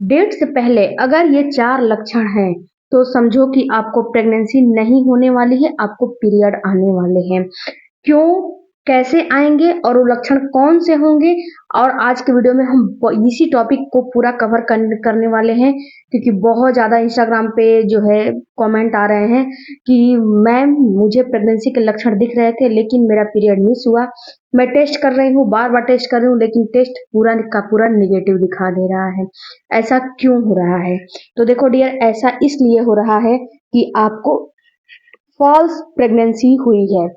Date से पहले अगर ये 4 लक्षण हैं, तो समझो कि आपको प्रेगनेंसी नहीं होने वाली है, आपको पीरियड आने वाले हैं। क्यों, कैसे आएँगे और वो लक्षण कौन से होंगे, और आज के वीडियो में हम इसी टॉपिक को पूरा कवर करने वाले हैं, क्योंकि बहुत ज़्यादा इंस्टाग्राम पे जो है कमेंट आ रहे हैं कि मैम मुझे प्रेगनेंसी के लक्षण दिख रहे थे लेकिन मेरा पीरियड मिस हुआ। मैं टेस्ट कर रही हूँ, बार-बार टेस्ट कर रही हूँ लेकिन टेस्ट पूरा का पूरा नेगेटिव दिखा दे रहा है। ऐसा क्यों हो रहा है? तो देखो डियर, ऐसा इसलिए हो रहा है कि आपको फॉल्स प्रेगनेंसी हुई है।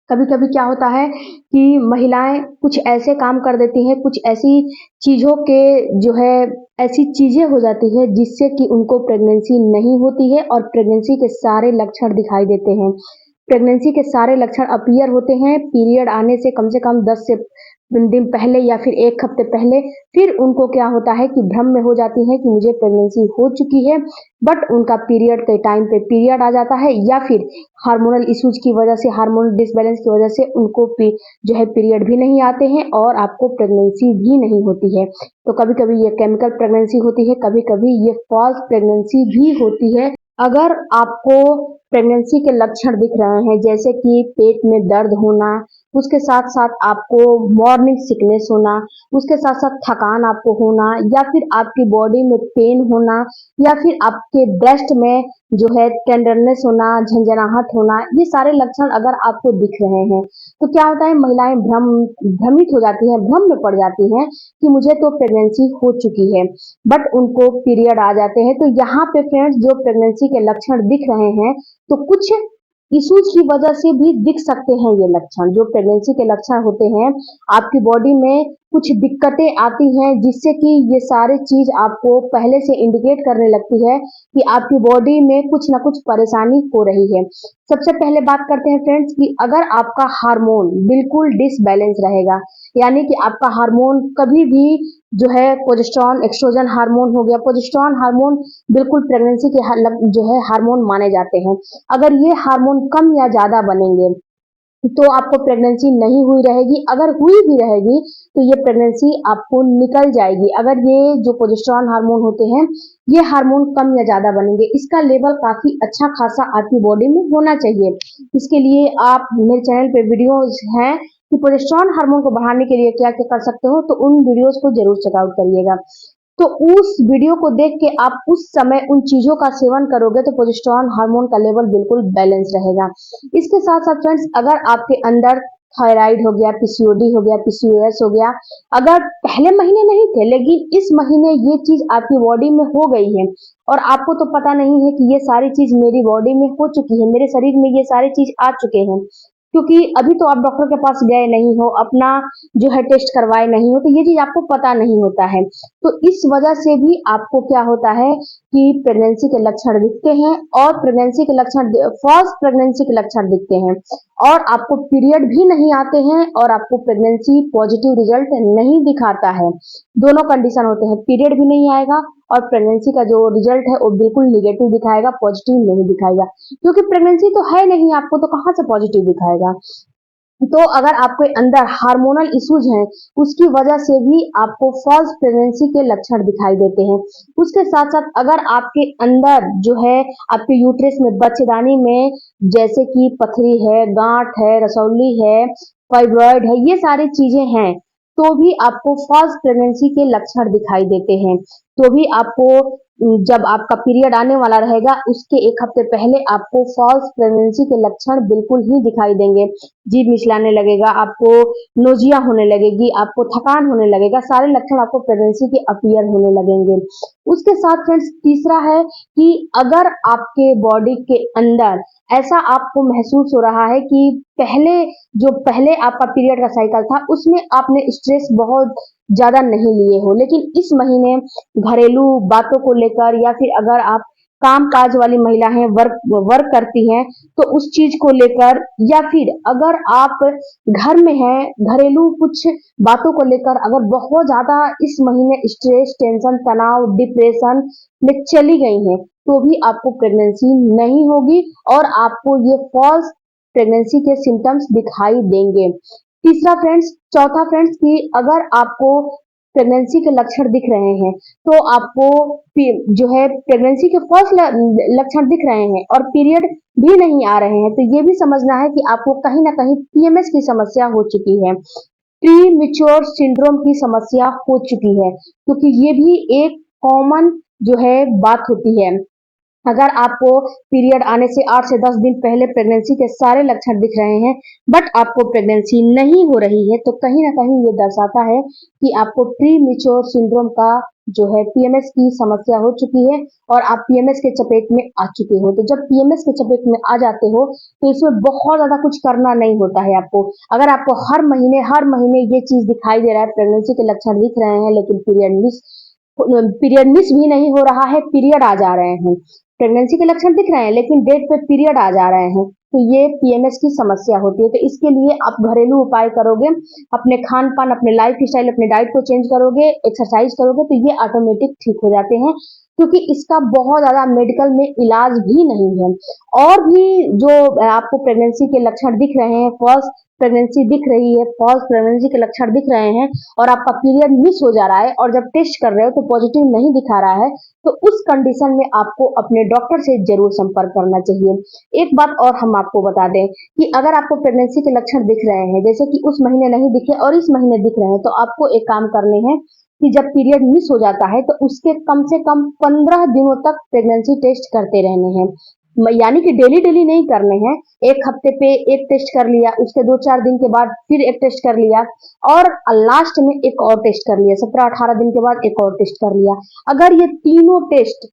कभी-कभी क्या होता है कि महिलाएँ कुछ ऐसे काम कर देती हैं, कुछ ऐसी चीज़ों के जो है ऐसी चीज़ें हो जाती हैं जिससे कि उनको प्रेगनेंसी नहीं होती है और प्रेगनेंसी के सारे लक्षण दिखाई देते हैं। प्रेगनेंसी के सारे लक्षण अपीयर होते हैं पीरियड आने से कम 10 से दिन पहले या फिर 1 हफ्ते पहले। फिर उनको क्या होता है कि भ्रम में हो जाती हैं कि मुझे प्रेगनेंसी हो चुकी है, बट उनका पीरियड के टाइम पे पीरियड आ जाता है या फिर हार्मोनल इश्यूज की वजह से, हार्मोनल डिसबैलेंस की वजह से उनको जो है पीरियड भी नहीं आते हैं और आपको प्रेगनेंसी भी नहीं होती है। तो कभी-कभी ये केमिकल प्रेगनेंसी होती है, कभी-कभी ये फॉल्स प्रेगनेंसी भी होती है। अगर आपको प्रेगनेंसी के लक्षण दिख रहे हैं जैसे कि पेट में दर्द होना, उसके साथ-साथ आपको मॉर्निंग सिकनेस होना, उसके साथ-साथ थकान आपको होना, या फिर आपकी बॉडी में पेन होना, या फिर आपके ब्रेस्ट में जो है टेंडरनेस होना, झंझनाहट होना, ये सारे लक्षण अगर आपको दिख रहे हैं, तो क्या होता है महिलाएं भ्रमित हो जाती हैं, भ्रम में पड़ जाती हैं कि मुझे तो प्रेगनेंसी हो चुकी है, बट उनको पीरियड आ जाते हैं। तो यहाँ पे फ्रेंड्स जो प्रेगनेंसी के लक्षण दिख रहे हैं, तो कुछ इश्यूज की वजह से भी दिख सकते हैं ये लक्षण। जो प्रेगनेंसी के लक्षण होते हैं, आपकी बॉडी में कुछ दिक्कतें आती हैं जिससे कि ये सारी चीज आपको पहले से इंडिकेट करने लगती है कि आपकी बॉडी में कुछ ना कुछ परेशानी हो रही है। सबसे पहले बात करते हैं फ्रेंड्स कि अगर आपका हार्मोन बिल्कुल डिसबैलेंस रहेगा, यानी कि आपका हार्मोन कभी भी जो है प्रोजेस्टेरॉन, एस्ट्रोजन हार्मोन हो गया, प्रोजेस्टेरॉन हार्मोन बिल्कुल प्रेगनेंसी के जो है हार्मोन माने जाते हैं। अगर ये हार्मोन कम या ज्यादा बनेंगे तो आपको प्रेगनेंसी नहीं हुई रहेगी। अगर हुई भी रहेगी तो ये प्रेगनेंसी आपको निकल जाएगी। अगर ये जो प्रोजेस्टेरॉन हार्मोन होते हैं, ये हार्मोन कम या ज्यादा बनेंगे, इसका लेवल काफी अच्छा खासा आपकी बॉडी में होना चाहिए। इसके लिए आप मेरे चैनल पे वीडियोस हैं कि प्रोजेस्टेरॉन हार्मोन को बढ़ाने के लिए क्या क्या कर सकते हो, तो उन वीडियोस को जरूर चेकआउट करिएगा। तो उस वीडियो को देख के आप उस समय उन चीजों का सेवन करोगे तो प्रोजेस्टेरॉन हार्मोन का लेवल बिल्कुल बैलेंस रहेगा। इसके साथ साथ फ्रेंड्स, अगर आपके अंदर थायराइड हो गया, पीसीओडी हो गया, पीसीओएस हो गया, अगर पहले महीने नहीं थे लेकिन इस महीने ये चीज आपकी बॉडी में हो गई है और आपको तो पता नहीं है कि ये सारी चीज मेरी बॉडी में हो चुकी है, मेरे शरीर में ये सारी चीज आ चुके हैं, क्योंकि अभी तो आप डॉक्टर के पास गए नहीं हो, अपना जो है टेस्ट करवाए नहीं हो, तो ये चीज आपको पता नहीं होता है। तो इस वजह से भी आपको क्या होता है कि प्रेगनेंसी के लक्षण दिखते हैं और प्रेगनेंसी के लक्षण, फॉल्स प्रेगनेंसी के लक्षण दिखते हैं और आपको पीरियड भी नहीं आते हैं और आपको प्रेगनेंसी पॉजिटिव रिजल्ट नहीं दिखाता है। दोनों कंडीशन होते हैं, पीरियड भी नहीं आएगा और प्रेगनेंसी का जो रिजल्ट है वो बिल्कुल निगेटिव दिखाएगा, पॉजिटिव नहीं दिखाएगा, क्योंकि प्रेगनेंसी तो है नहीं आपको, तो कहाँ से पॉजिटिव दिखाएगा। तो अगर आपके अंदर हार्मोनल इश्यूज हैं, उसकी वजह से भी आपको फॉल्स प्रेगनेंसी के लक्षण दिखाई देते हैं। उसके साथ साथ अगर आपके अंदर जो है आपके यूट्रस में, बच्चेदानी में, जैसे कि पथरी है, गांठ है, रसौली है, फाइब्रॉइड है, ये सारी चीजें हैं, तो भी आपको फॉल्स प्रेगनेंसी के लक्षण दिखाई देते हैं। तो भी आपको जब आपका पीरियड आने वाला रहेगा उसके 1 हफ्ते पहले आपको फॉल्स प्रेगनेंसी के लक्षण बिल्कुल ही दिखाई देंगे। जीभ मिचलाने लगेगा, आपको नोजिया होने लगेगी, आपको थकान होने लगेगा, सारे लक्षण आपको प्रेगनेंसी के अपीयर होने लगेंगे। उसके साथ फ्रेंड्स तीसरा है कि अगर आपके बॉडी के अंदर ऐसा आपको महसूस हो रहा है कि पहले आपका पीरियड का साइकिल था उसमें आपने स्ट्रेस बहुत ज्यादा नहीं लिए हो, लेकिन इस महीने घरेलू बातों को लेकर या फिर अगर आप काम काज वाली महिला हैं, वर्क वर्क करती हैं, तो उस चीज को लेकर, या फिर अगर आप घर में हैं, घरेलू कुछ बातों को लेकर अगर बहुत ज्यादा इस महीने स्ट्रेस, टेंशन, तनाव, डिप्रेशन में चली गई हैं, तो भी आपको प्रेगनेंसी नहीं होगी और आपको ये फॉल्स प्रेगनेंसी के सिम्टम्स दिखाई देंगे। तीसरा फ्रेंड्स, चौथा फ्रेंड्स कि अगर आपको प्रेगनेंसी के लक्षण दिख रहे हैं, तो आपको जो है प्रेगनेंसी के फर्स्ट लक्षण दिख रहे हैं और पीरियड भी नहीं आ रहे हैं, तो ये भी समझना है कि आपको कहीं ना कहीं पीएमएस की समस्या हो चुकी है, प्री मिच्योर सिंड्रोम की समस्या हो चुकी है, क्योंकि ये भी एक कॉमन जो है बात होती है। अगर आपको पीरियड आने से 8 से 10 दिन पहले प्रेगनेंसी के सारे लक्षण दिख रहे हैं, बट आपको प्रेगनेंसी नहीं हो रही है, तो कहीं ना कहीं ये दर्शाता है कि आपको प्री मिच्योर सिंड्रोम का जो है पीएमएस की समस्या हो चुकी है और आप पीएमएस के चपेट में आ चुके हो। तो जब पीएमएस के चपेट में आ जाते हो, तो इसमें बहुत ज्यादा कुछ करना नहीं होता है आपको। अगर आपको हर महीने ये चीज दिखाई दे रहा है, प्रेगनेंसी के लक्षण दिख रहे हैं, लेकिन पीरियड मिस भी नहीं हो रहा है, पीरियड आ जा रहे हैं, प्रेगनेंसी के लक्षण दिख रहे हैं लेकिन डेट पे पीरियड आ जा रहे हैं, तो ये पीएमएस की समस्या होती है। तो इसके लिए आप घरेलू उपाय करोगे, अपने खान पान, अपने लाइफ स्टाइल, अपने डाइट को चेंज करोगे, एक्सरसाइज करोगे, तो ये ऑटोमेटिक ठीक हो जाते हैं, क्योंकि इसका बहुत ज्यादा मेडिकल में इलाज भी नहीं है। और भी जो आपको प्रेगनेंसी के लक्षण दिख रहे हैं, फर्स्ट प्रेगनेंसी दिख रही है, फॉल्स प्रेगनेंसी के लक्षण दिख रहे हैं और आपका पीरियड मिस हो जा रहा है और जब टेस्ट कर रहे हो तो पॉजिटिव नहीं दिखा रहा है, तो उस कंडीशन में आपको अपने डॉक्टर से जरूर संपर्क करना चाहिए। एक बात और हम आपको बता दें कि अगर आपको प्रेगनेंसी के लक्षण दिख रहे हैं, जैसे कि उस महीने नहीं दिखे और इस महीने दिख रहे हैं, तो आपको एक काम करने हैं कि जब पीरियड मिस हो जाता है तो उसके कम से कम 15 दिनों तक प्रेगनेंसी टेस्ट करते रहने हैं। यानी कि डेली डेली नहीं करने हैं, एक हफ्ते पे एक टेस्ट कर लिया, उसके 2-4 दिन के बाद फिर एक टेस्ट कर लिया और लास्ट में एक और टेस्ट कर लिया, 17-18 दिन के बाद एक और टेस्ट कर लिया। अगर ये तीनों टेस्ट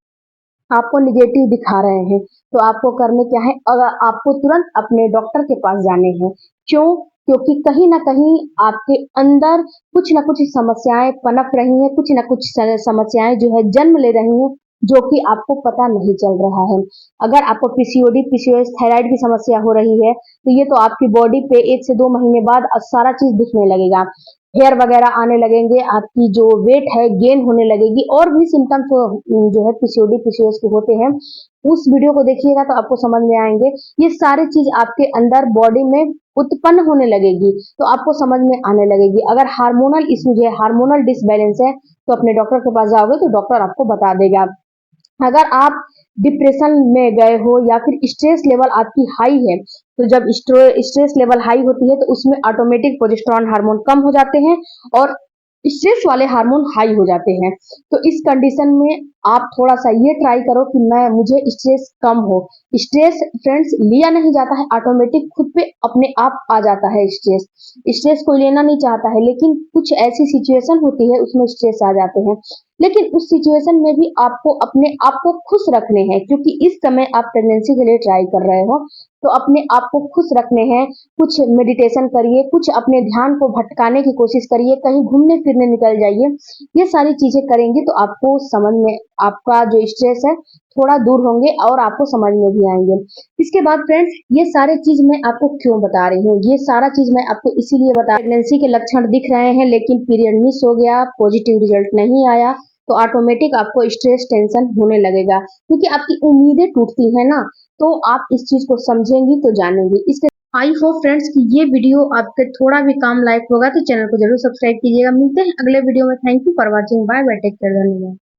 आपको निगेटिव दिखा रहे हैं, तो आपको करने क्या है, अगर आपको तुरंत अपने डॉक्टर के पास जाने हैं। क्यों? क्योंकि कहीं ना कहीं आपके अंदर कुछ ना कुछ समस्याएं पनप रही हैं, कुछ ना कुछ समस्याएं जो है जन्म ले रही हैं, जो कि आपको पता नहीं चल रहा है। अगर आपको पीसीओडी, पीसीओएस, थायराइड की समस्या हो रही है, तो ये तो आपकी बॉडी पे 1 से 2 महीने बाद सारा चीज दिखने लगेगा, हेयर वगैरह आने लगेंगे, आपकी जो वेट है गेन होने लगेगी, और भी सिम्टम्स जो है पीसीओडी, पीसीओएस के होते हैं। उस वीडियो को देखिएगा तो आपको समझ में आएंगे, ये सारी चीज आपके अंदर बॉडी में उत्पन्न होने लगेगी, तो आपको समझ में आने लगेगी। अगर हार्मोनल इश्यूज है, हार्मोनल डिसबैलेंस है, तो अपने डॉक्टर के पास जाओगे तो डॉक्टर आपको बता देगा। अगर आप डिप्रेशन में गए हो या फिर स्ट्रेस लेवल आपकी हाई है, तो जब स्ट्रेस लेवल हाई होती है तो उसमें ऑटोमेटिक प्रोजेस्टेरॉन हार्मोन कम हो जाते हैं और स्ट्रेस वाले हार्मोन हाई हो जाते हैं। तो इस कंडीशन में आप थोड़ा सा ये ट्राई करो कि मुझे स्ट्रेस कम हो। स्ट्रेस फ्रेंड्स लिया नहीं जाता है, ऑटोमेटिक खुद पे अपने आप आ जाता है स्ट्रेस। स्ट्रेस कोई लेना नहीं चाहता है, लेकिन कुछ ऐसी सिचुएशन होती है उसमें स्ट्रेस आ जाते हैं। लेकिन उस सिचुएशन में भी आपको अपने आप को खुश रखने हैं, क्योंकि इस समय आप प्रेगनेंसी के लिए ट्राई कर रहे हो, तो अपने आप को खुश रखने हैं। कुछ मेडिटेशन करिए, कुछ अपने ध्यान को भटकाने की कोशिश करिए, कहीं घूमने फिरने निकल जाइए। ये सारी चीजें करेंगे तो आपको समझ में, आपका जो स्ट्रेस है थोड़ा दूर होंगे और आपको समझ में भी आएंगे। इसके बाद फ्रेंड्स, ये सारे चीज मैं आपको क्यों बता रही हूँ, ये सारा चीज मैं आपको इसीलिए बता, प्रेगनेंसी के लक्षण दिख रहे हैं लेकिन पीरियड मिस हो गया, पॉजिटिव रिजल्ट नहीं आया, तो ऑटोमेटिक आपको स्ट्रेस, टेंशन होने लगेगा, क्योंकि आपकी उम्मीदें टूटती है ना। तो आप इस चीज को समझेंगी तो जानेंगी। इसके आई होप फ्रेंड्स कि ये वीडियो आपके थोड़ा भी काम लायक होगा, तो चैनल को जरूर सब्सक्राइब कीजिएगा। मिलते हैं अगले वीडियो में। Thank you for watching. Bye bye, take care, धन्यवाद।